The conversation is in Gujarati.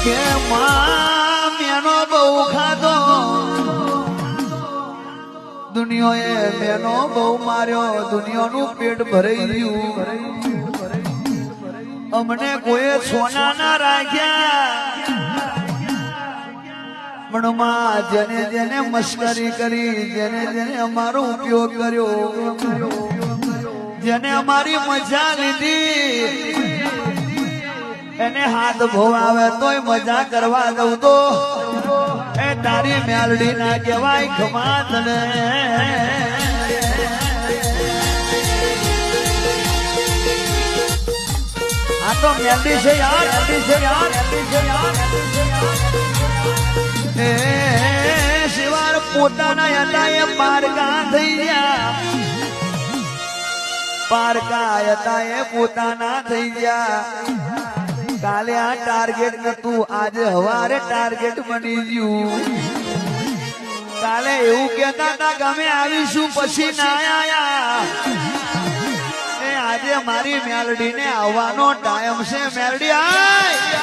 કે માં મેનો બહુ ખાધો દુનિયાએ મેનો બહુ માર્યો દુનિયાનું પેટ ભરાઈ ગયું અમને કોઈ સોના ના રાખ્યા પણ માં જેને જેને મસ્કરી કરી જેને જેને અમારો ઉપયોગ કર્યો જેને અમારી મજા લીધી એને હાથ ભોવાવે તોય મજા કરવા દઉં તો એ તારી મેલડી ના કહેવાય ખમા તને આ તો મેલડી છે યાર મેલડી છે યાર મેલડી છે યાર એ શિવાર પોતાના હતા એ પારકા થઈ ગયા પારકા હતા એ પોતાના થઈ ગયા કાલે આ ટાર્ગેટ નતું આજે હવારે ટાર્ગેટ બની ગયું કાલે એવું કહેતા હતા કે અમે આવીશું પછી ના આયા એ આજે મારી મેલડી ને આવવાનો ટાઈમ છે મેલડી આય